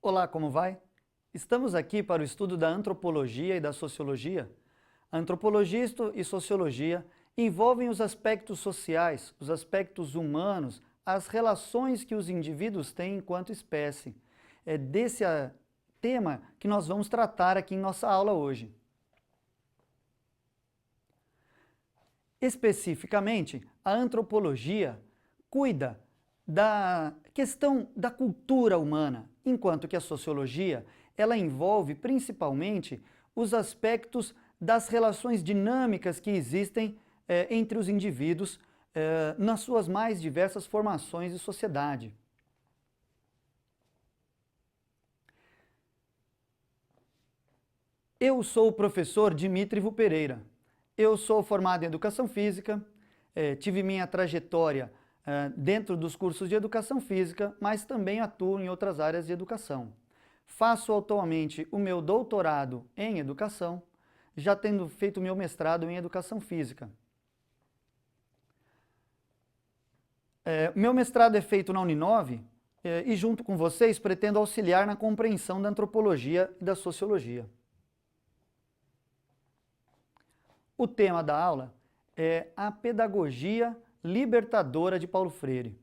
Olá, como vai? Estamos aqui para o estudo da antropologia e da sociologia. A antropologia e sociologia envolvem os aspectos sociais, os aspectos humanos, as relações que os indivíduos têm enquanto espécie. É desse tema que nós vamos tratar aqui em nossa aula hoje. Especificamente, a antropologia cuida da questão da cultura humana, enquanto que a sociologia, ela envolve principalmente os aspectos das relações dinâmicas que existem entre os indivíduos nas suas mais diversas formações de sociedade. Eu sou o professor Dimitrivo Pereira. Eu sou formado em Educação Física, tive minha trajetória dentro dos cursos de Educação Física, mas também atuo em outras áreas de educação. Faço atualmente o meu doutorado em Educação, já tendo feito o meu mestrado em Educação Física. Meu mestrado é feito na Uninove e junto com vocês pretendo auxiliar na compreensão da antropologia e da sociologia. O tema da aula é a pedagogia libertadora de Paulo Freire.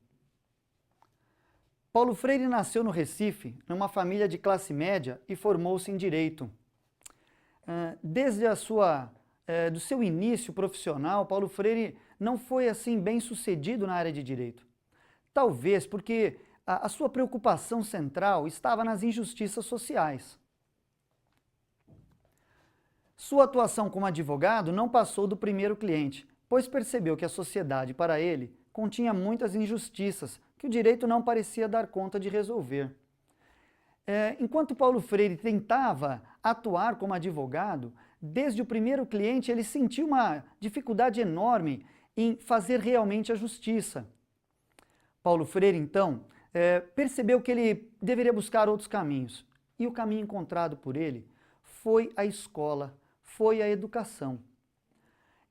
Paulo Freire nasceu no Recife, numa família de classe média e formou-se em Direito. Desde do seu início profissional, Paulo Freire não foi assim bem sucedido na área de Direito. Talvez porque a sua preocupação central estava nas injustiças sociais. Sua atuação como advogado não passou do primeiro cliente, pois percebeu que a sociedade, para ele, continha muitas injustiças que o direito não parecia dar conta de resolver. Enquanto Paulo Freire tentava atuar como advogado, desde o primeiro cliente ele sentiu uma dificuldade enorme em fazer realmente a justiça. Paulo Freire, então, percebeu que ele deveria buscar outros caminhos, e o caminho encontrado por ele foi a escola, foi a educação.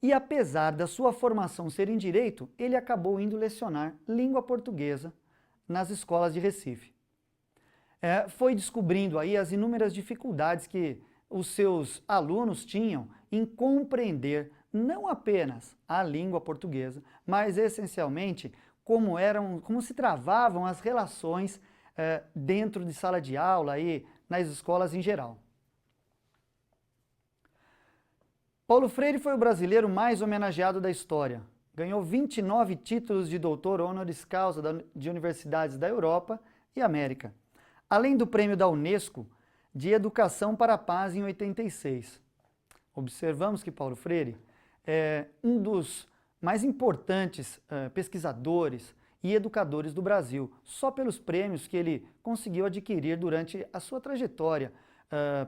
E apesar da sua formação ser em Direito, ele acabou indo lecionar língua portuguesa nas escolas de Recife. Foi descobrindo aí as inúmeras dificuldades que os seus alunos tinham em compreender não apenas a língua portuguesa, mas essencialmente como se travavam as relações dentro de sala de aula e nas escolas em geral. Paulo Freire foi o brasileiro mais homenageado da história. Ganhou 29 títulos de doutor honoris causa de universidades da Europa e América, além do prêmio da Unesco de Educação para a Paz em 86. Observamos que Paulo Freire é um dos mais importantes pesquisadores e educadores do Brasil, só pelos prêmios que ele conseguiu adquirir durante a sua trajetória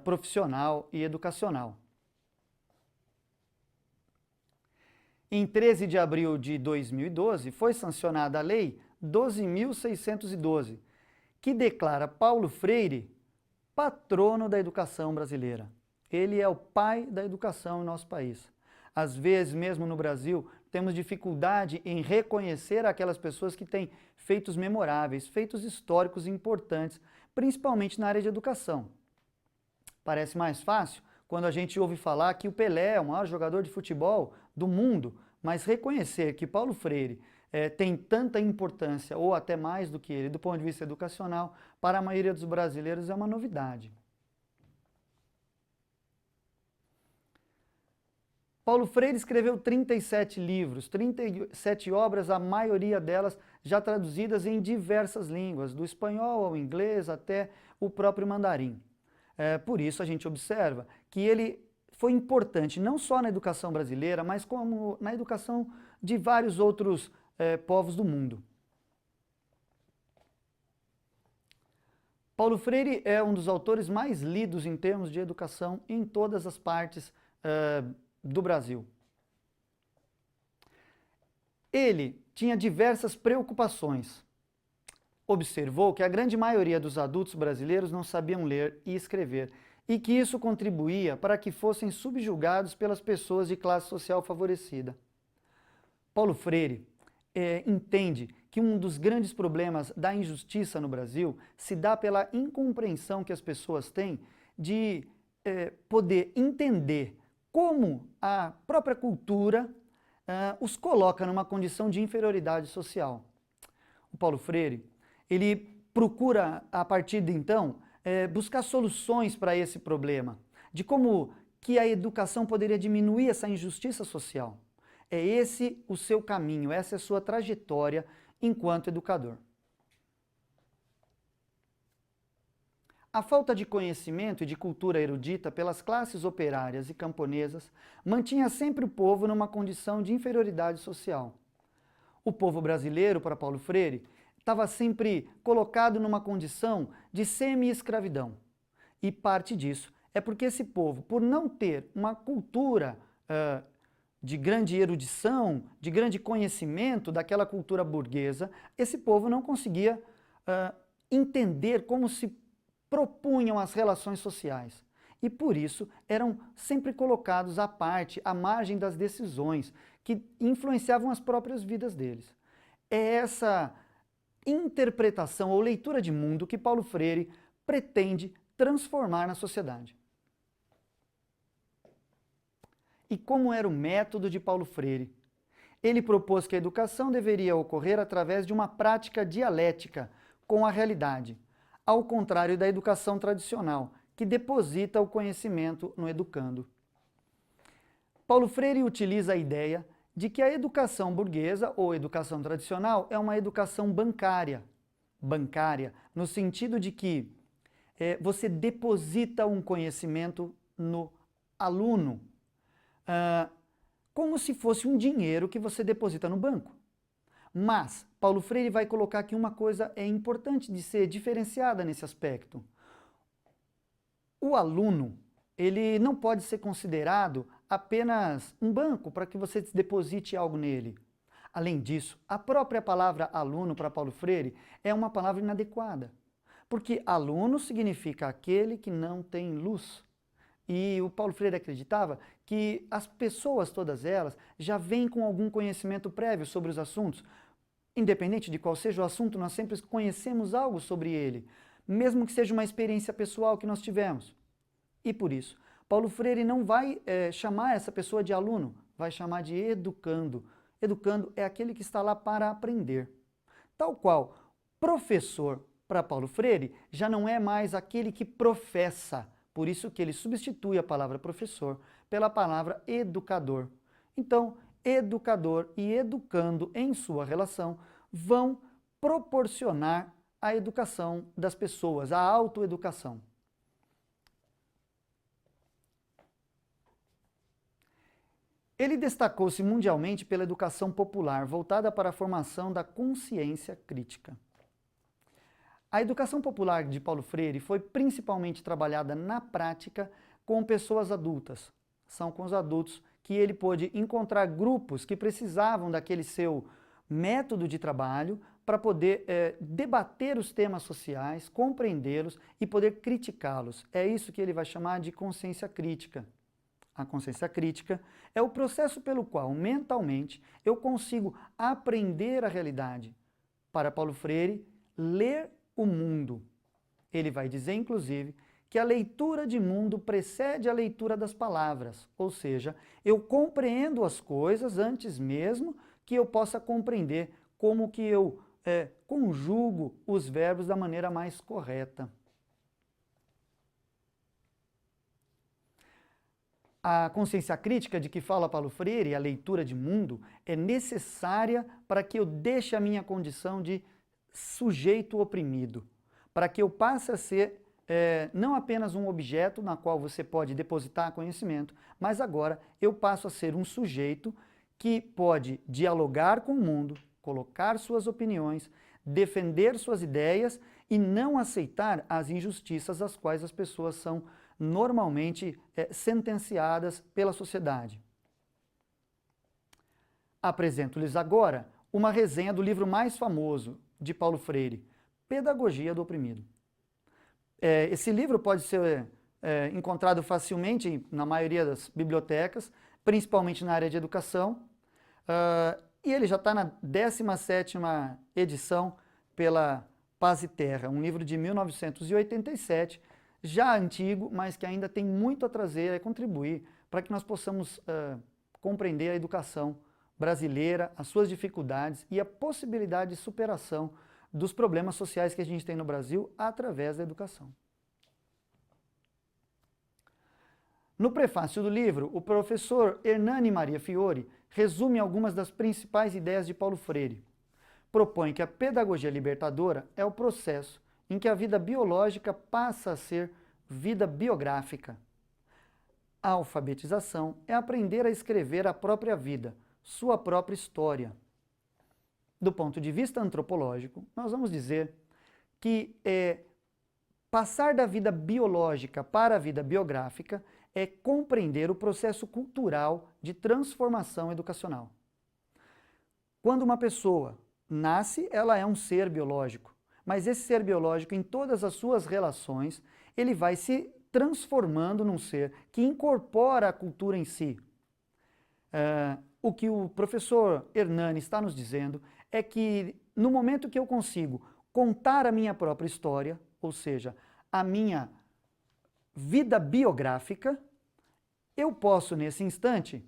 profissional e educacional. Em 13 de abril de 2012, foi sancionada a Lei 12.612, que declara Paulo Freire patrono da educação brasileira. Ele é o pai da educação em nosso país. Às vezes, mesmo no Brasil, temos dificuldade em reconhecer aquelas pessoas que têm feitos memoráveis, feitos históricos importantes, principalmente na área de educação. Parece mais fácil quando a gente ouve falar que o Pelé é o maior jogador de futebol do mundo, mas reconhecer que Paulo Freire tem tanta importância, ou até mais do que ele, do ponto de vista educacional, para a maioria dos brasileiros é uma novidade. Paulo Freire escreveu 37 livros, 37 obras, a maioria delas já traduzidas em diversas línguas, do espanhol ao inglês até o próprio mandarim. Por isso a gente observa que ele foi importante não só na educação brasileira, mas como na educação de vários outros povos do mundo. Paulo Freire é um dos autores mais lidos em termos de educação em todas as partes do Brasil. Ele tinha diversas preocupações. Observou que a grande maioria dos adultos brasileiros não sabiam ler e escrever, e que isso contribuía para que fossem subjugados pelas pessoas de classe social favorecida. Paulo Freire entende que um dos grandes problemas da injustiça no Brasil se dá pela incompreensão que as pessoas têm de poder entender como a própria cultura os coloca numa condição de inferioridade social. O Paulo Freire, ele procura, a partir de então, buscar soluções para esse problema, de como que a educação poderia diminuir essa injustiça social. É esse o seu caminho, essa é a sua trajetória enquanto educador. A falta de conhecimento e de cultura erudita pelas classes operárias e camponesas mantinha sempre o povo numa condição de inferioridade social. O povo brasileiro, para Paulo Freire, estava sempre colocado numa condição de semi-escravidão. E parte disso é porque esse povo, por não ter uma cultura de grande erudição, de grande conhecimento daquela cultura burguesa, esse povo não conseguia entender como se propunham as relações sociais. E por isso eram sempre colocados à parte, à margem das decisões que influenciavam as próprias vidas deles. É essa interpretação ou leitura de mundo que Paulo Freire pretende transformar na sociedade. E como era o método de Paulo Freire? Ele propôs que a educação deveria ocorrer através de uma prática dialética com a realidade, ao contrário da educação tradicional, que deposita o conhecimento no educando. Paulo Freire utiliza a ideia de que a educação burguesa ou educação tradicional é uma educação bancária. Bancária, no sentido de que você deposita um conhecimento no aluno, como se fosse um dinheiro que você deposita no banco. Mas Paulo Freire vai colocar que uma coisa é importante de ser diferenciada nesse aspecto. O aluno, ele não pode ser considerado apenas um banco para que você deposite algo nele. Além disso, a própria palavra aluno para Paulo Freire é uma palavra inadequada, porque aluno significa aquele que não tem luz. E o Paulo Freire acreditava que as pessoas, todas elas, já vêm com algum conhecimento prévio sobre os assuntos. Independente de qual seja o assunto, nós sempre conhecemos algo sobre ele, mesmo que seja uma experiência pessoal que nós tivemos. E por isso, Paulo Freire não vai chamar essa pessoa de aluno, vai chamar de educando. Educando é aquele que está lá para aprender. Tal qual, professor para Paulo Freire já não é mais aquele que professa, por isso que ele substitui a palavra professor pela palavra educador. Então, educador e educando em sua relação vão proporcionar a educação das pessoas, a autoeducação. Ele destacou-se mundialmente pela educação popular, voltada para a formação da consciência crítica. A educação popular de Paulo Freire foi principalmente trabalhada na prática com pessoas adultas. São com os adultos que ele pôde encontrar grupos que precisavam daquele seu método de trabalho para poder debater os temas sociais, compreendê-los e poder criticá-los. É isso que ele vai chamar de consciência crítica. A consciência crítica é o processo pelo qual, mentalmente, eu consigo aprender a realidade. Para Paulo Freire, ler o mundo. Ele vai dizer, inclusive, que a leitura de mundo precede a leitura das palavras, ou seja, eu compreendo as coisas antes mesmo que eu possa compreender como que eu conjugo os verbos da maneira mais correta. A consciência crítica de que fala Paulo Freire, a leitura de mundo, é necessária para que eu deixe a minha condição de sujeito oprimido, para que eu passe a ser não apenas um objeto na qual você pode depositar conhecimento, mas agora eu passo a ser um sujeito que pode dialogar com o mundo, colocar suas opiniões, defender suas ideias e não aceitar as injustiças às quais as pessoas são normalmente sentenciadas pela sociedade. Apresento-lhes agora uma resenha do livro mais famoso de Paulo Freire, Pedagogia do Oprimido. Esse livro pode ser encontrado facilmente na maioria das bibliotecas, principalmente na área de educação. E ele já está na 17ª edição pela Paz e Terra, um livro de 1987, já antigo, mas que ainda tem muito a trazer e contribuir para que nós possamos compreender a educação brasileira, as suas dificuldades e a possibilidade de superação dos problemas sociais que a gente tem no Brasil através da educação. No prefácio do livro, o professor Hernani Maria Fiore resume algumas das principais ideias de Paulo Freire. Propõe que a pedagogia libertadora é o processo em que a vida biológica passa a ser vida biográfica. A alfabetização é aprender a escrever a própria vida, sua própria história. Do ponto de vista antropológico, nós vamos dizer que passar da vida biológica para a vida biográfica é compreender o processo cultural de transformação educacional. Quando uma pessoa nasce, ela é um ser biológico, mas esse ser biológico, em todas as suas relações, ele vai se transformando num ser que incorpora a cultura em si. O que o professor Hernani está nos dizendo é que no momento que eu consigo contar a minha própria história, ou seja, a minha vida biográfica, eu posso, nesse instante,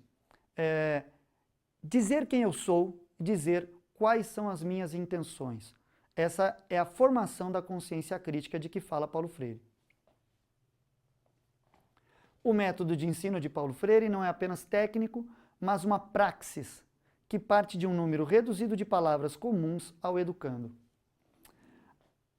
dizer quem eu sou, dizer quais são as minhas intenções. Essa é a formação da consciência crítica de que fala Paulo Freire. O método de ensino de Paulo Freire não é apenas técnico, mas uma praxis que parte de um número reduzido de palavras comuns ao educando.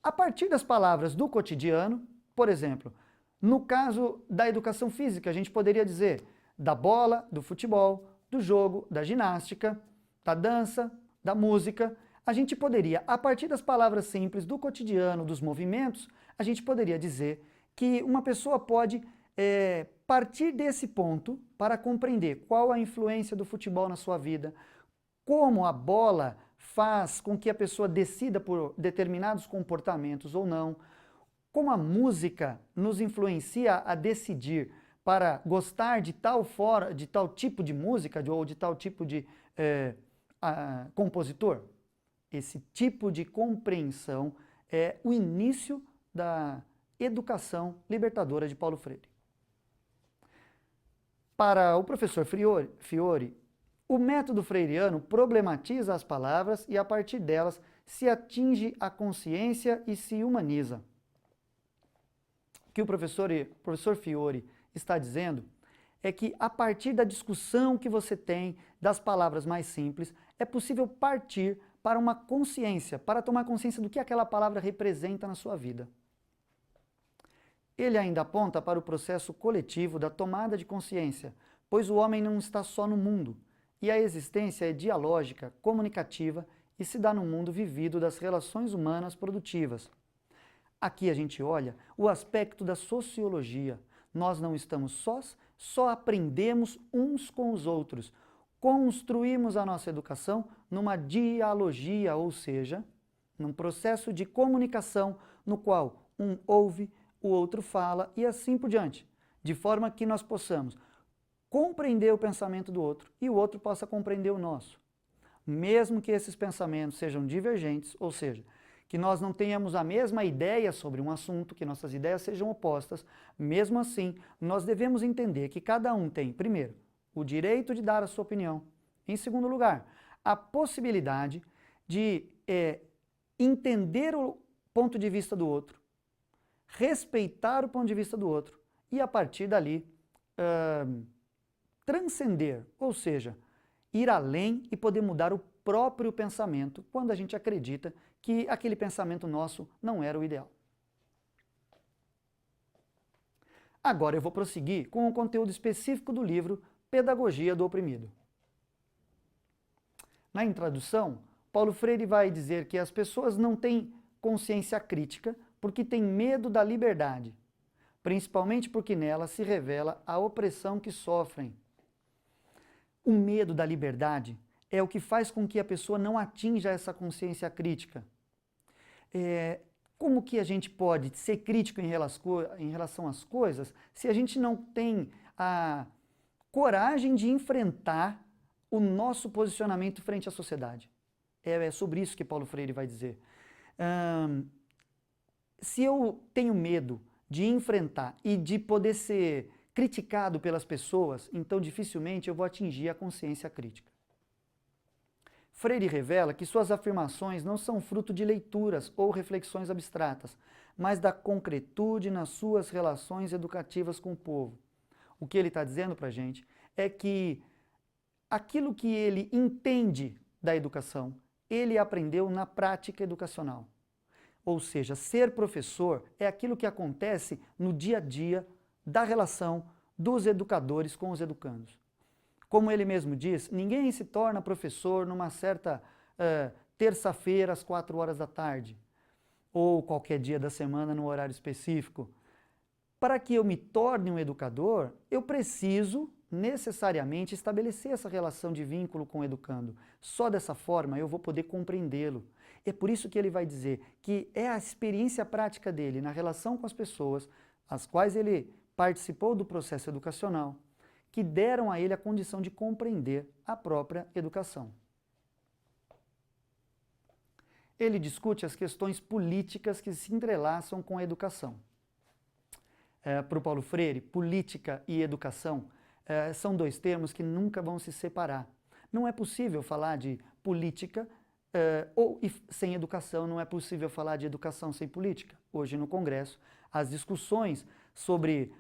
A partir das palavras do cotidiano, por exemplo, no caso da educação física, a gente poderia dizer da bola, do futebol, do jogo, da ginástica, da dança, da música. A gente poderia, a partir das palavras simples do cotidiano, dos movimentos, a gente poderia dizer que uma pessoa pode partir desse ponto para compreender qual a influência do futebol na sua vida, como a bola faz com que a pessoa decida por determinados comportamentos ou não, como a música nos influencia a decidir para gostar de tal tipo de música ou de tal tipo de compositor. Esse tipo de compreensão é o início da educação libertadora de Paulo Freire. Para o professor Fiore, o método freiriano problematiza as palavras e, a partir delas, se atinge a consciência e se humaniza. O que o professor Fiore está dizendo é que, a partir da discussão que você tem das palavras mais simples, é possível partir para uma consciência, para tomar consciência do que aquela palavra representa na sua vida. Ele ainda aponta para o processo coletivo da tomada de consciência, pois o homem não está só no mundo, e a existência é dialógica, comunicativa e se dá no mundo vivido das relações humanas produtivas. Aqui a gente olha o aspecto da sociologia. Nós não estamos sós, só aprendemos uns com os outros. Construímos a nossa educação numa dialogia, ou seja, num processo de comunicação no qual um ouve, o outro fala e assim por diante, de forma que nós possamos compreender o pensamento do outro e o outro possa compreender o nosso. Mesmo que esses pensamentos sejam divergentes, ou seja, que nós não tenhamos a mesma ideia sobre um assunto, que nossas ideias sejam opostas, mesmo assim, nós devemos entender que cada um tem, primeiro, o direito de dar a sua opinião, em segundo lugar, a possibilidade de entender o ponto de vista do outro, respeitar o ponto de vista do outro e, a partir dali, transcender, ou seja, ir além e poder mudar o próprio pensamento quando a gente acredita que aquele pensamento nosso não era o ideal. Agora eu vou prosseguir com o conteúdo específico do livro Pedagogia do Oprimido. Na introdução, Paulo Freire vai dizer que as pessoas não têm consciência crítica porque têm medo da liberdade, principalmente porque nela se revela a opressão que sofrem. O medo da liberdade é o que faz com que a pessoa não atinja essa consciência crítica. Como que a gente pode ser crítico em relação às coisas se a gente não tem a coragem de enfrentar o nosso posicionamento frente à sociedade. É sobre isso que Paulo Freire vai dizer. Se eu tenho medo de enfrentar e de poder ser criticado pelas pessoas, então dificilmente eu vou atingir a consciência crítica. Freire revela que suas afirmações não são fruto de leituras ou reflexões abstratas, mas da concretude nas suas relações educativas com o povo. O que ele está dizendo para a gente é que aquilo que ele entende da educação, ele aprendeu na prática educacional. Ou seja, ser professor é aquilo que acontece no dia a dia da relação dos educadores com os educandos. Como ele mesmo diz, ninguém se torna professor numa certa terça-feira às 4 horas da tarde, ou qualquer dia da semana no horário específico. Para que eu me torne um educador, eu preciso necessariamente estabelecer essa relação de vínculo com o educando. Só dessa forma eu vou poder compreendê-lo. É por isso que ele vai dizer que é a experiência prática dele na relação com as pessoas, as quais ele participou do processo educacional, que deram a ele a condição de compreender a própria educação. Ele discute as questões políticas que se entrelaçam com a educação. Para o Paulo Freire, política e educação são dois termos que nunca vão se separar. Não é possível falar de política sem educação, não é possível falar de educação sem política. Hoje no Congresso, as discussões sobre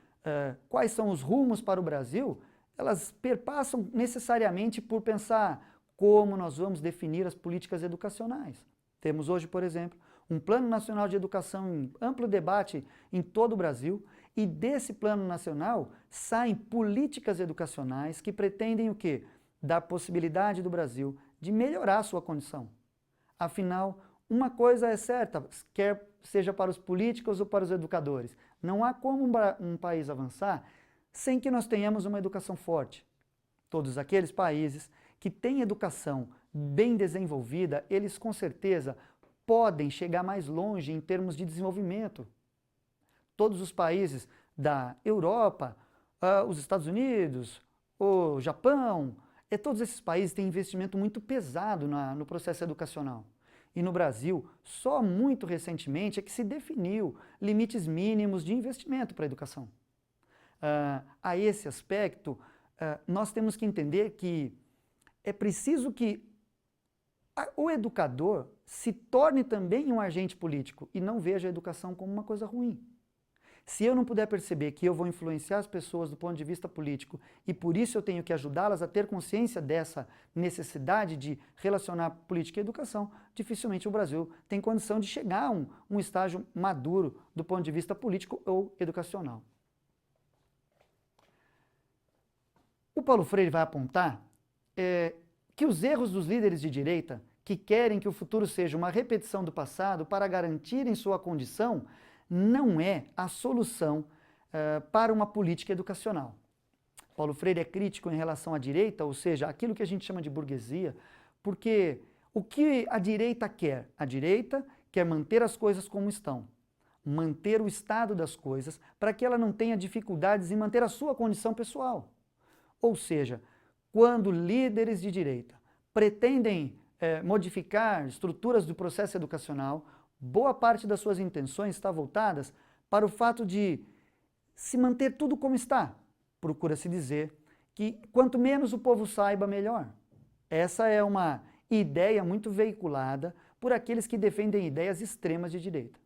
quais são os rumos para o Brasil, elas perpassam necessariamente por pensar como nós vamos definir as políticas educacionais. Temos hoje, por exemplo, um Plano Nacional de Educação em amplo debate em todo o Brasil, e desse Plano Nacional saem políticas educacionais que pretendem o quê? Dar possibilidade do Brasil de melhorar a sua condição. Afinal, uma coisa é certa, quer seja para os políticos ou para os educadores, não há como um país avançar sem que nós tenhamos uma educação forte. Todos aqueles países que têm educação bem desenvolvida, eles com certeza podem chegar mais longe em termos de desenvolvimento. Todos os países da Europa, os Estados Unidos, o Japão, todos esses países têm investimento muito pesado no processo educacional. E no Brasil, só muito recentemente é que se definiu limites mínimos de investimento para a educação. A esse aspecto, nós temos que entender que é preciso que o educador se torne também um agente político e não veja a educação como uma coisa ruim. Se eu não puder perceber que eu vou influenciar as pessoas do ponto de vista político e por isso eu tenho que ajudá-las a ter consciência dessa necessidade de relacionar política e educação, dificilmente o Brasil tem condição de chegar a um estágio maduro do ponto de vista político ou educacional. O Paulo Freire vai apontar que os erros dos líderes de direita, que querem que o futuro seja uma repetição do passado para garantirem sua condição, não é a solução para uma política educacional. Paulo Freire é crítico em relação à direita, ou seja, aquilo que a gente chama de burguesia, porque o que a direita quer? A direita quer manter as coisas como estão, manter o estado das coisas para que ela não tenha dificuldades em manter a sua condição pessoal. Ou seja, quando líderes de direita pretendem modificar estruturas do processo educacional, boa parte das suas intenções está voltadas para o fato de se manter tudo como está. Procura-se dizer que quanto menos o povo saiba, melhor. Essa é uma ideia muito veiculada por aqueles que defendem ideias extremas de direita.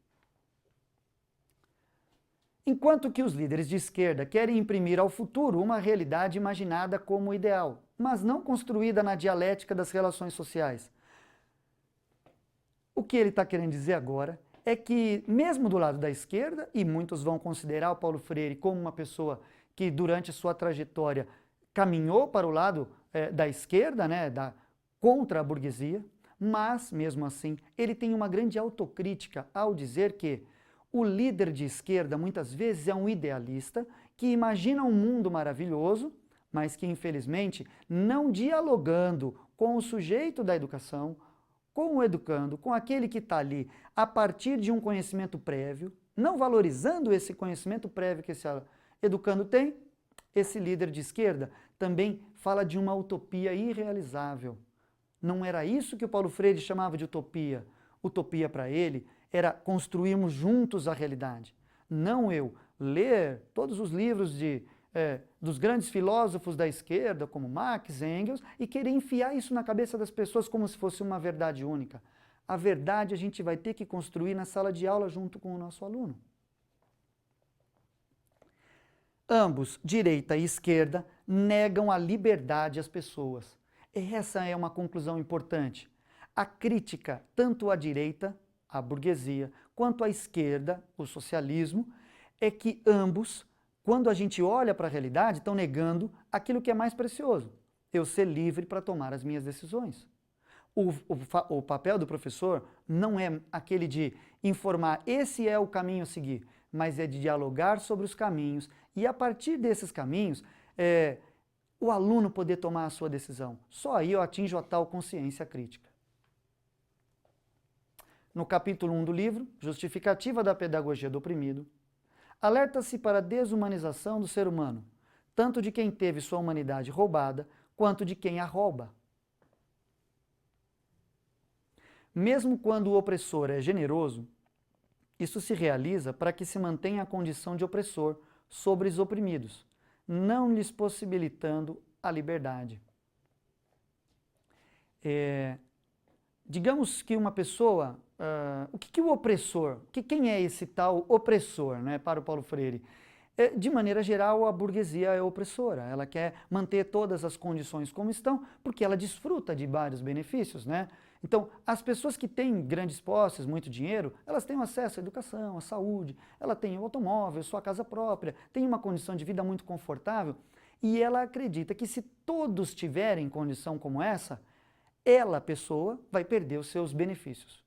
Enquanto que os líderes de esquerda querem imprimir ao futuro uma realidade imaginada como ideal, mas não construída na dialética das relações sociais. O que ele está querendo dizer agora é que, mesmo do lado da esquerda, e muitos vão considerar o Paulo Freire como uma pessoa que, durante a sua trajetória, caminhou para o lado da esquerda, né, contra a burguesia, mas, mesmo assim, ele tem uma grande autocrítica ao dizer que o líder de esquerda, muitas vezes, é um idealista que imagina um mundo maravilhoso, mas que, infelizmente, não dialogando com o sujeito da educação, com o educando, com aquele que está ali a partir de um conhecimento prévio, não valorizando esse conhecimento prévio que esse educando tem, esse líder de esquerda também fala de uma utopia irrealizável. Não era isso que o Paulo Freire chamava de utopia. Utopia para ele era construirmos juntos a realidade. Não eu ler todos os livros dos grandes filósofos da esquerda, como Marx, Engels, e querer enfiar isso na cabeça das pessoas como se fosse uma verdade única. A verdade a gente vai ter que construir na sala de aula junto com o nosso aluno. Ambos, direita e esquerda, negam a liberdade às pessoas. Essa é uma conclusão importante. A crítica, tanto à direita, a burguesia, quanto à esquerda, o socialismo, é que ambos, quando a gente olha para a realidade, estão negando aquilo que é mais precioso. Eu ser livre para tomar as minhas decisões. O papel do professor não é aquele de informar esse é o caminho a seguir, mas é de dialogar sobre os caminhos e a partir desses caminhos, o aluno poder tomar a sua decisão. Só aí eu atinjo a tal consciência crítica. No capítulo 1 do livro, Justificativa da Pedagogia do Oprimido, alerta-se para a desumanização do ser humano, tanto de quem teve sua humanidade roubada, quanto de quem a rouba. Mesmo quando o opressor é generoso, isso se realiza para que se mantenha a condição de opressor sobre os oprimidos, não lhes possibilitando a liberdade. Digamos que uma pessoa, o que o opressor, quem é esse tal opressor, né, para o Paulo Freire? De maneira geral, a burguesia é opressora, ela quer manter todas as condições como estão, porque ela desfruta de vários benefícios, né? Então, as pessoas que têm grandes posses, muito dinheiro, elas têm acesso à educação, à saúde, ela tem um automóvel, sua casa própria, tem uma condição de vida muito confortável, e ela acredita que se todos tiverem condição como essa, ela, pessoa, vai perder os seus benefícios.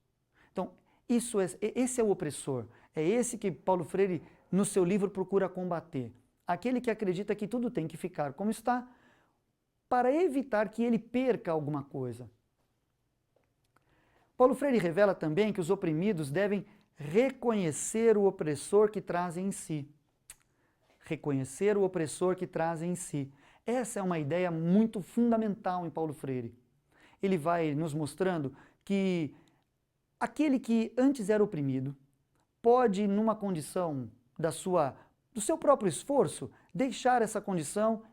Então, esse é o opressor, é esse que Paulo Freire, no seu livro, procura combater. Aquele que acredita que tudo tem que ficar como está, para evitar que ele perca alguma coisa. Paulo Freire revela também que os oprimidos devem reconhecer o opressor que trazem em si. Reconhecer o opressor que trazem em si. Essa é uma ideia muito fundamental em Paulo Freire. Ele vai nos mostrando que aquele que antes era oprimido pode, numa condição do seu próprio esforço, deixar essa condição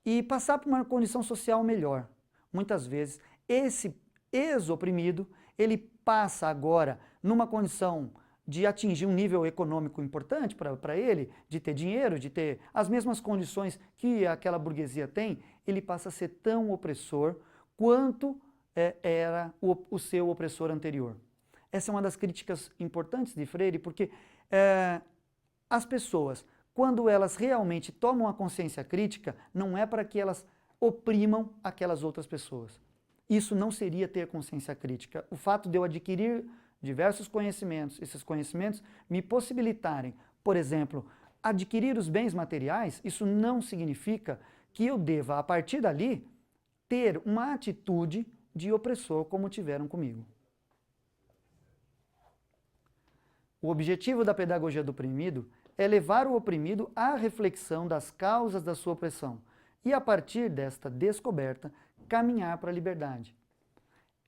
e passar por uma condição social melhor. Muitas vezes, esse ex-oprimido, ele passa agora numa condição de atingir um nível econômico importante para ele, de ter dinheiro, de ter as mesmas condições que aquela burguesia tem, ele passa a ser tão opressor quanto era o seu opressor anterior. Essa é uma das críticas importantes de Freire, porque as pessoas, quando elas realmente tomam a consciência crítica, não é para que elas oprimam aquelas outras pessoas. Isso não seria ter consciência crítica. O fato de eu adquirir diversos conhecimentos, esses conhecimentos me possibilitarem, por exemplo, adquirir os bens materiais, isso não significa que eu deva, a partir dali, ter uma atitude de opressor como tiveram comigo. O objetivo da pedagogia do oprimido é levar o oprimido à reflexão das causas da sua opressão e, a partir desta descoberta, caminhar para a liberdade.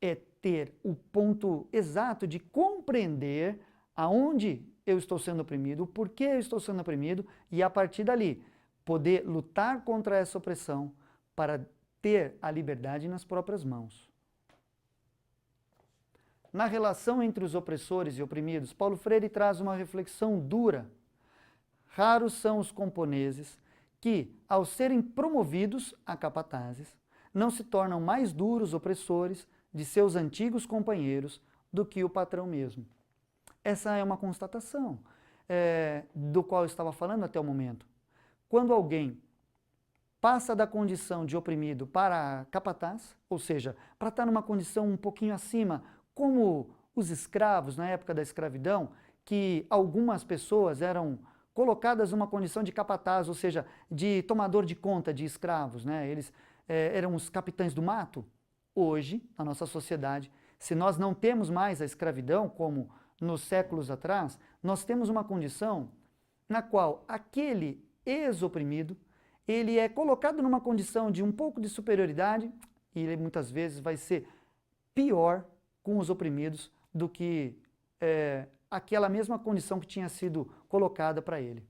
É ter o ponto exato de compreender aonde eu estou sendo oprimido, o porquê eu estou sendo oprimido e, a partir dali, poder lutar contra essa opressão para ter a liberdade nas próprias mãos. Na relação entre os opressores e oprimidos, Paulo Freire traz uma reflexão dura. Raros são os camponeses que, ao serem promovidos a capatazes, não se tornam mais duros opressores de seus antigos companheiros do que o patrão mesmo. Essa é uma constatação do qual eu estava falando até o momento. Quando alguém passa da condição de oprimido para capataz, ou seja, para estar numa condição um pouquinho acima, como os escravos na época da escravidão, que algumas pessoas eram colocadas numa condição de capataz, ou seja, de tomador de conta de escravos, né? Eles eram os capitães do mato. Hoje, na nossa sociedade, se nós não temos mais a escravidão, como nos séculos atrás, nós temos uma condição na qual aquele ex-oprimido, ele é colocado numa condição de um pouco de superioridade e ele muitas vezes vai ser pior com os oprimidos do que aquela mesma condição que tinha sido colocada para ele.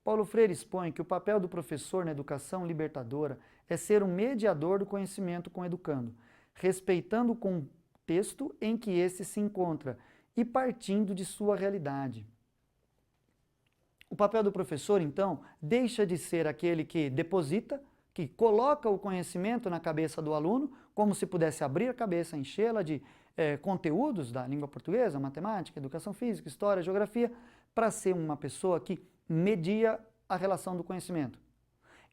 Paulo Freire expõe que o papel do professor na educação libertadora é ser um mediador do conhecimento com o educando, respeitando o contexto em que esse se encontra e partindo de sua realidade. O papel do professor, então, deixa de ser aquele que deposita, que coloca o conhecimento na cabeça do aluno, como se pudesse abrir a cabeça, enchê-la de conteúdos da língua portuguesa, matemática, educação física, história, geografia, para ser uma pessoa que media a relação do conhecimento.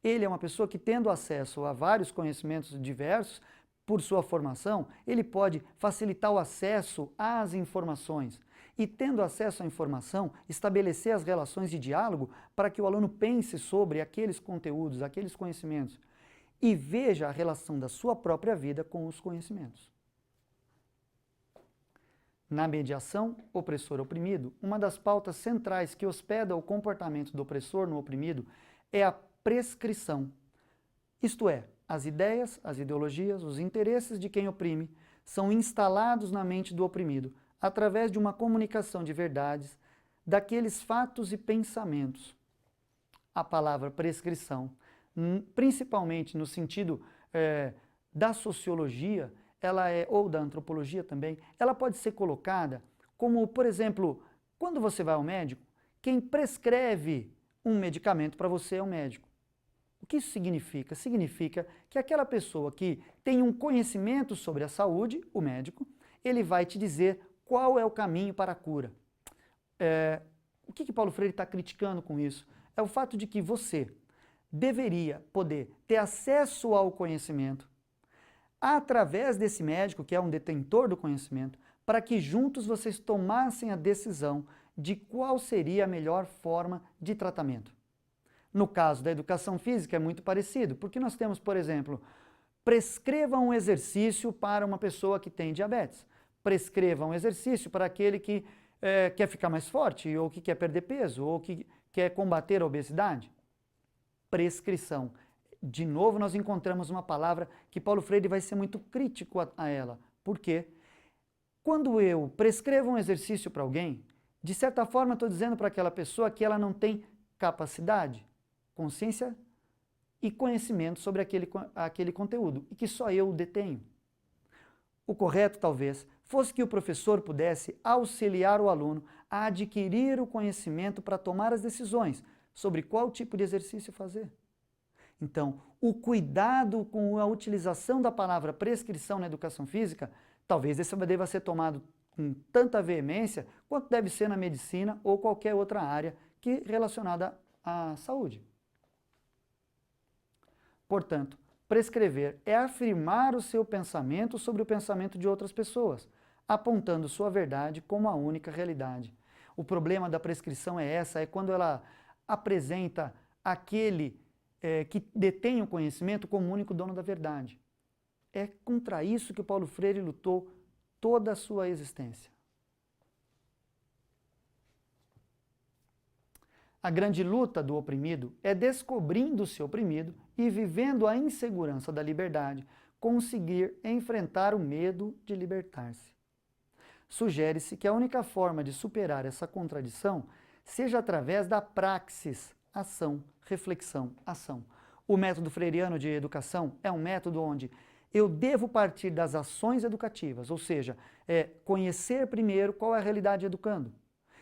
Ele é uma pessoa que, tendo acesso a vários conhecimentos diversos, por sua formação, ele pode facilitar o acesso às informações e, tendo acesso à informação, estabelecer as relações de diálogo para que o aluno pense sobre aqueles conteúdos, aqueles conhecimentos e veja a relação da sua própria vida com os conhecimentos. Na mediação opressor-oprimido, uma das pautas centrais que hospeda o comportamento do opressor no oprimido é a prescrição, isto é, as ideias, as ideologias, os interesses de quem oprime são instalados na mente do oprimido através de uma comunicação de verdades daqueles fatos e pensamentos. A palavra prescrição, principalmente no sentido da sociologia, ou da antropologia também, ela pode ser colocada como, por exemplo, quando você vai ao médico, quem prescreve um medicamento para você é o médico. O que isso significa? Significa que aquela pessoa que tem um conhecimento sobre a saúde, o médico, ele vai te dizer qual é o caminho para a cura. O que Paulo Freire está criticando com isso? É o fato de que você deveria poder ter acesso ao conhecimento através desse médico, que é um detentor do conhecimento, para que juntos vocês tomassem a decisão de qual seria a melhor forma de tratamento. No caso da educação física é muito parecido, porque nós temos, por exemplo, prescreva um exercício para uma pessoa que tem diabetes, prescreva um exercício para aquele que quer ficar mais forte, ou que quer perder peso, ou que quer combater a obesidade. Prescrição. De novo, nós encontramos uma palavra que Paulo Freire vai ser muito crítico a ela. Por quê? Quando eu prescrevo um exercício para alguém, de certa forma estou dizendo para aquela pessoa que ela não tem capacidade, consciência e conhecimento sobre aquele conteúdo, e que só eu o detenho. O correto, talvez, fosse que o professor pudesse auxiliar o aluno a adquirir o conhecimento para tomar as decisões sobre qual tipo de exercício fazer. Então, o cuidado com a utilização da palavra prescrição na educação física, talvez esse deva ser tomado com tanta veemência quanto deve ser na medicina ou qualquer outra área relacionada à saúde. Portanto, prescrever é afirmar o seu pensamento sobre o pensamento de outras pessoas, apontando sua verdade como a única realidade. O problema da prescrição é quando ela apresenta aquele que detém o conhecimento como o único dono da verdade. É contra isso que Paulo Freire lutou toda a sua existência. A grande luta do oprimido é descobrindo-se oprimido e vivendo a insegurança da liberdade, conseguir enfrentar o medo de libertar-se. Sugere-se que a única forma de superar essa contradição seja através da praxis, ação, reflexão, ação. O método freiriano de educação é um método onde eu devo partir das ações educativas, ou seja, conhecer primeiro qual é a realidade educando,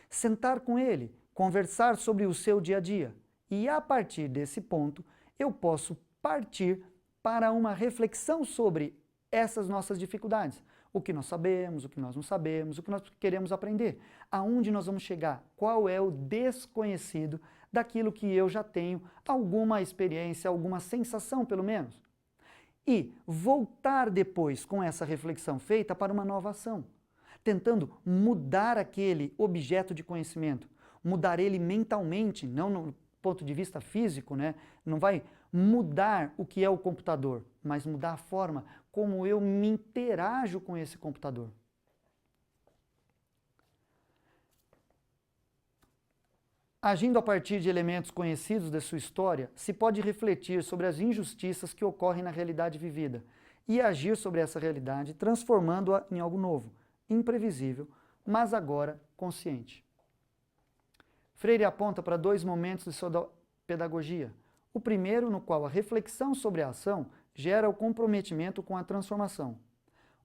sentar com ele, conversar sobre o seu dia a dia e, a partir desse ponto, eu posso partir para uma reflexão sobre essas nossas dificuldades. O que nós sabemos, o que nós não sabemos, o que nós queremos aprender, aonde nós vamos chegar, qual é o desconhecido daquilo que eu já tenho alguma experiência, alguma sensação pelo menos. E voltar depois com essa reflexão feita para uma nova ação, tentando mudar aquele objeto de conhecimento, mudar ele mentalmente, não no ponto de vista físico, né? Não vai mudar o que é o computador, mas mudar a forma como eu me interajo com esse computador. Agindo a partir de elementos conhecidos de sua história, se pode refletir sobre as injustiças que ocorrem na realidade vivida e agir sobre essa realidade, transformando-a em algo novo, imprevisível, mas agora consciente. Freire aponta para 2 momentos de sua pedagogia. O primeiro, no qual a reflexão sobre a ação gera o comprometimento com a transformação.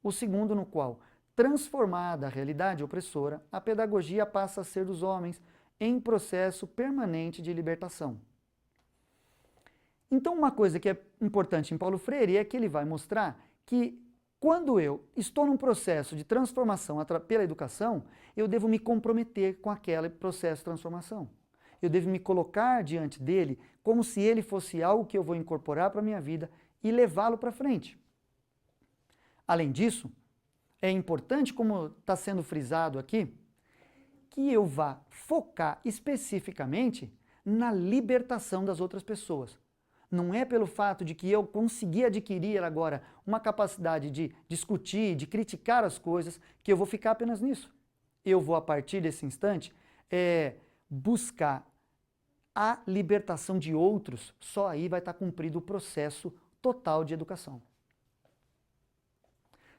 O segundo, no qual, transformada a realidade opressora, a pedagogia passa a ser dos homens em processo permanente de libertação. Então, uma coisa que é importante em Paulo Freire é que ele vai mostrar que quando eu estou num processo de transformação pela educação, eu devo me comprometer com aquele processo de transformação. Eu devo me colocar diante dele como se ele fosse algo que eu vou incorporar para a minha vida e levá-lo para frente. Além disso, é importante, como está sendo frisado aqui, que eu vá focar especificamente na libertação das outras pessoas. Não é pelo fato de que eu consegui adquirir agora uma capacidade de discutir, de criticar as coisas, que eu vou ficar apenas nisso. Eu vou, a partir desse instante, buscar a libertação de outros, só aí vai estar cumprido o processo total de educação.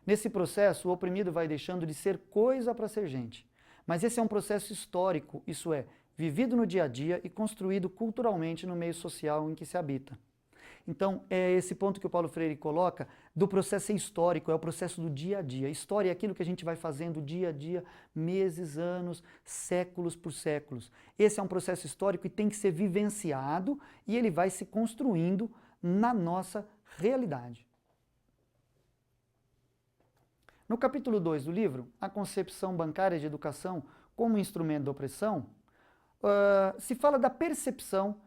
Nesse processo, o oprimido vai deixando de ser coisa para ser gente. Mas esse é um processo histórico, isso é, vivido no dia a dia e construído culturalmente no meio social em que se habita. Então, é esse ponto que o Paulo Freire coloca do processo histórico, é o processo do dia a dia. História é aquilo que a gente vai fazendo dia a dia, meses, anos, séculos por séculos. Esse é um processo histórico e tem que ser vivenciado e ele vai se construindo na nossa realidade. No capítulo 2 do livro, A Concepção Bancária de Educação como Instrumento da Opressão, se fala da percepção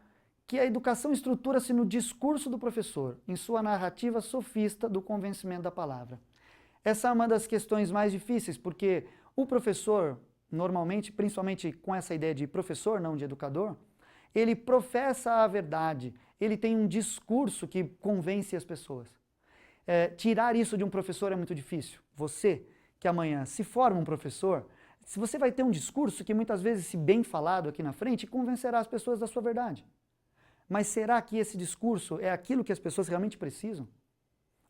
que a educação estrutura-se no discurso do professor, em sua narrativa sofista do convencimento da palavra. Essa é uma das questões mais difíceis, porque o professor, normalmente, principalmente com essa ideia de professor, não de educador, ele professa a verdade, ele tem um discurso que convence as pessoas. Tirar isso de um professor é muito difícil. Você, que amanhã se forma um professor, se você vai ter um discurso que muitas vezes, se bem falado aqui na frente, convencerá as pessoas da sua verdade. Mas será que esse discurso é aquilo que as pessoas realmente precisam?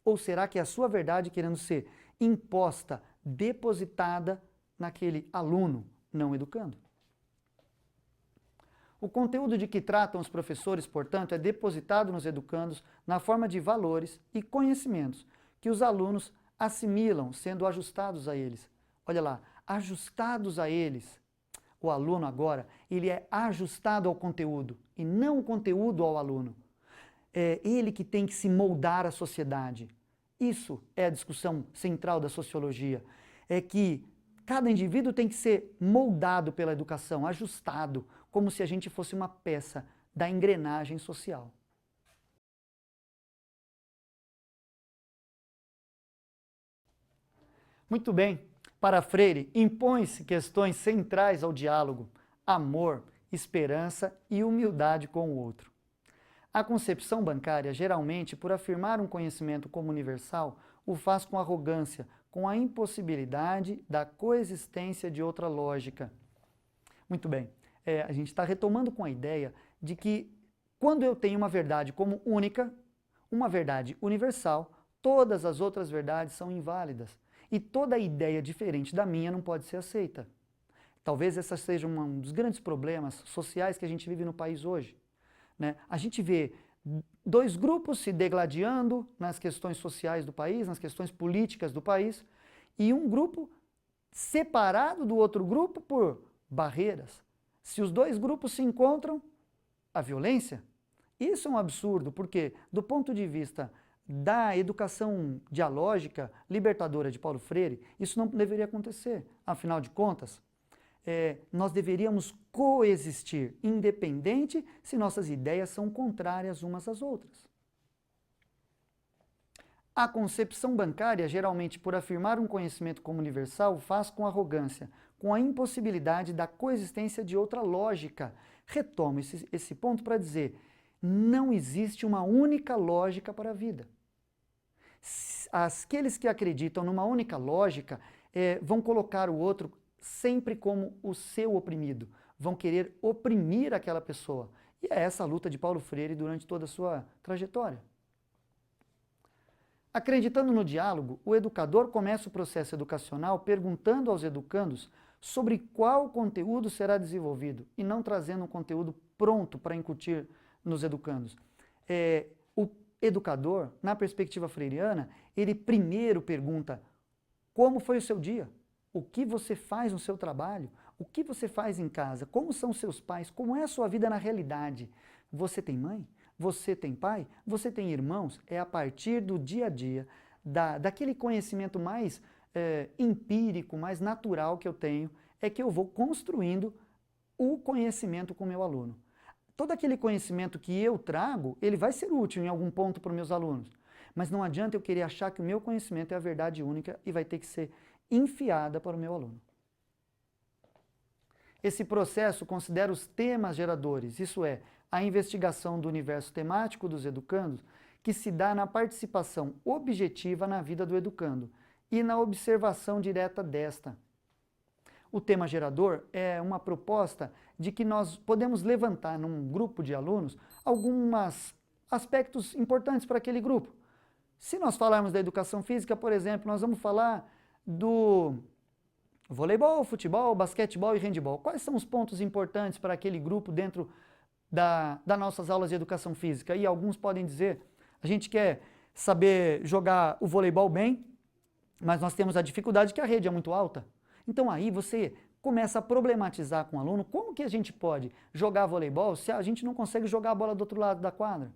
Ou será que é a sua verdade querendo ser imposta, depositada naquele aluno não educando? O conteúdo de que tratam os professores, portanto, é depositado nos educandos na forma de valores e conhecimentos que os alunos assimilam, sendo ajustados a eles. Olha lá, ajustados a eles. O aluno agora, ele é ajustado ao conteúdo e não o conteúdo ao aluno. É ele que tem que se moldar à sociedade. Isso é a discussão central da sociologia. É que cada indivíduo tem que ser moldado pela educação, ajustado, como se a gente fosse uma peça da engrenagem social. Muito bem. Para Freire, impõem-se questões centrais ao diálogo: amor, esperança e humildade com o outro. A concepção bancária, geralmente, por afirmar um conhecimento como universal, o faz com arrogância, com a impossibilidade da coexistência de outra lógica. Muito bem, a gente está retomando com a ideia de que, quando eu tenho uma verdade como única, uma verdade universal, todas as outras verdades são inválidas. E toda ideia diferente da minha não pode ser aceita. Talvez esse seja um dos grandes problemas sociais que a gente vive no país hoje. Né? A gente vê 2 grupos se degladiando nas questões sociais do país, nas questões políticas do país, e um grupo separado do outro grupo por barreiras. Se os 2 grupos se encontram, a violência. Isso é um absurdo, porque, do ponto de vista da educação dialógica libertadora de Paulo Freire, isso não deveria acontecer. Afinal de contas, nós deveríamos coexistir, independente se nossas ideias são contrárias umas às outras. A concepção bancária, geralmente por afirmar um conhecimento como universal, faz com arrogância, com a impossibilidade da coexistência de outra lógica. Retomo esse ponto para dizer, não existe uma única lógica para a vida. Aqueles que acreditam numa única lógica vão colocar o outro sempre como o seu oprimido, vão querer oprimir aquela pessoa. E é essa a luta de Paulo Freire durante toda a sua trajetória. Acreditando no diálogo, o educador começa o processo educacional perguntando aos educandos sobre qual conteúdo será desenvolvido e não trazendo um conteúdo pronto para incutir nos educandos. O educador, na perspectiva freiriana, ele primeiro pergunta como foi o seu dia, o que você faz no seu trabalho, o que você faz em casa, como são seus pais, como é a sua vida na realidade. Você tem mãe? Você tem pai? Você tem irmãos? É a partir do dia a dia, daquele conhecimento mais empírico, mais natural que eu tenho, é que eu vou construindo o conhecimento com o meu aluno. Todo aquele conhecimento que eu trago, ele vai ser útil em algum ponto para os meus alunos. Mas não adianta eu querer achar que o meu conhecimento é a verdade única e vai ter que ser enfiada para o meu aluno. Esse processo considera os temas geradores, isso é, a investigação do universo temático dos educandos, que se dá na participação objetiva na vida do educando e na observação direta desta. O tema gerador é uma proposta de que nós podemos levantar num grupo de alunos alguns aspectos importantes para aquele grupo. Se nós falarmos da educação física, por exemplo, nós vamos falar do voleibol, futebol, basquetebol e handebol. Quais são os pontos importantes para aquele grupo dentro das nossas aulas de educação física? E alguns podem dizer, a gente quer saber jogar o voleibol bem, mas nós temos a dificuldade que a rede é muito alta. Então aí você começa a problematizar com o aluno como que a gente pode jogar voleibol se a gente não consegue jogar a bola do outro lado da quadra.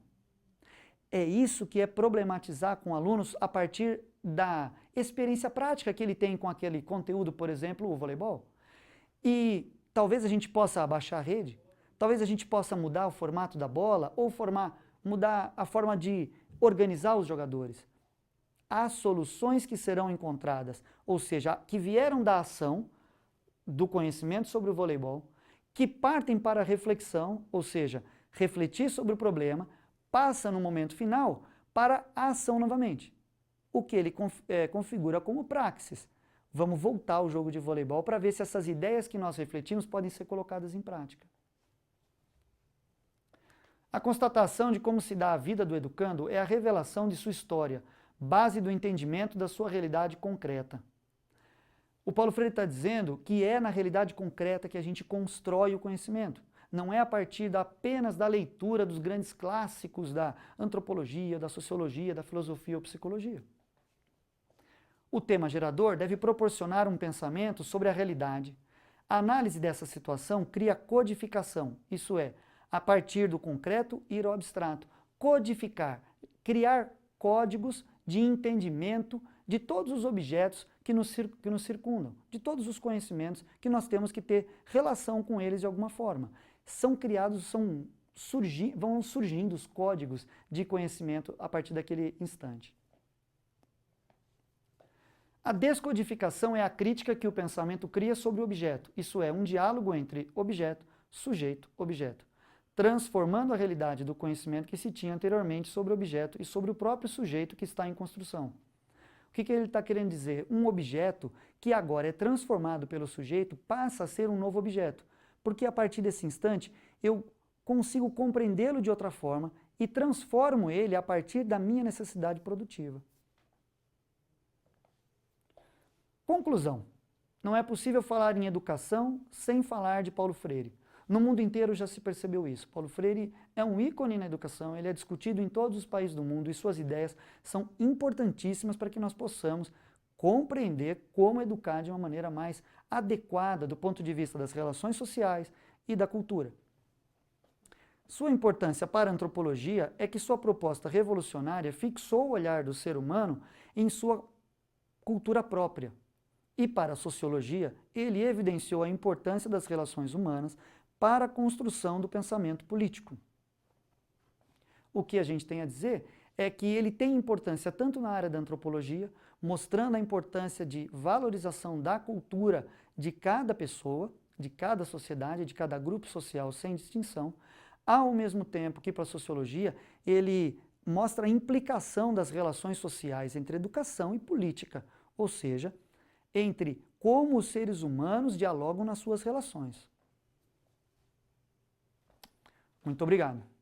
É isso que é problematizar com alunos a partir da experiência prática que ele tem com aquele conteúdo, por exemplo, o voleibol. E talvez a gente possa abaixar a rede, talvez a gente possa mudar o formato da bola ou mudar a forma de organizar os jogadores. Há soluções que serão encontradas, ou seja, que vieram da ação, do conhecimento sobre o voleibol, que partem para a reflexão, ou seja, refletir sobre o problema, passa no momento final para a ação novamente. O que ele configura como praxis. Vamos voltar ao jogo de voleibol para ver se essas ideias que nós refletimos podem ser colocadas em prática. A constatação de como se dá a vida do educando é a revelação de sua história, base do entendimento da sua realidade concreta. O Paulo Freire está dizendo que é na realidade concreta que a gente constrói o conhecimento. Não é a partir apenas da leitura dos grandes clássicos da antropologia, da sociologia, da filosofia ou psicologia. O tema gerador deve proporcionar um pensamento sobre a realidade. A análise dessa situação cria codificação, isso é, a partir do concreto ir ao abstrato. Codificar, criar códigos de entendimento de todos os objetos que nos circundam, de todos os conhecimentos que nós temos que ter relação com eles de alguma forma. São criados, vão surgindo os códigos de conhecimento a partir daquele instante. A descodificação é a crítica que o pensamento cria sobre o objeto, isso é, um diálogo entre objeto, sujeito, objeto, transformando a realidade do conhecimento que se tinha anteriormente sobre o objeto e sobre o próprio sujeito que está em construção. O que ele está querendo dizer? Um objeto que agora é transformado pelo sujeito passa a ser um novo objeto, porque a partir desse instante eu consigo compreendê-lo de outra forma e transformo ele a partir da minha necessidade produtiva. Conclusão. Não é possível falar em educação sem falar de Paulo Freire. No mundo inteiro já se percebeu isso. Paulo Freire é um ícone na educação, ele é discutido em todos os países do mundo e suas ideias são importantíssimas para que nós possamos compreender como educar de uma maneira mais adequada do ponto de vista das relações sociais e da cultura. Sua importância para a antropologia é que sua proposta revolucionária fixou o olhar do ser humano em sua cultura própria. E para a sociologia, ele evidenciou a importância das relações humanas para a construção do pensamento político. O que a gente tem a dizer é que ele tem importância tanto na área da antropologia, mostrando a importância de valorização da cultura de cada pessoa, de cada sociedade, de cada grupo social sem distinção, ao mesmo tempo que para a sociologia ele mostra a implicação das relações sociais entre educação e política, ou seja, entre como os seres humanos dialogam nas suas relações. Muito obrigado.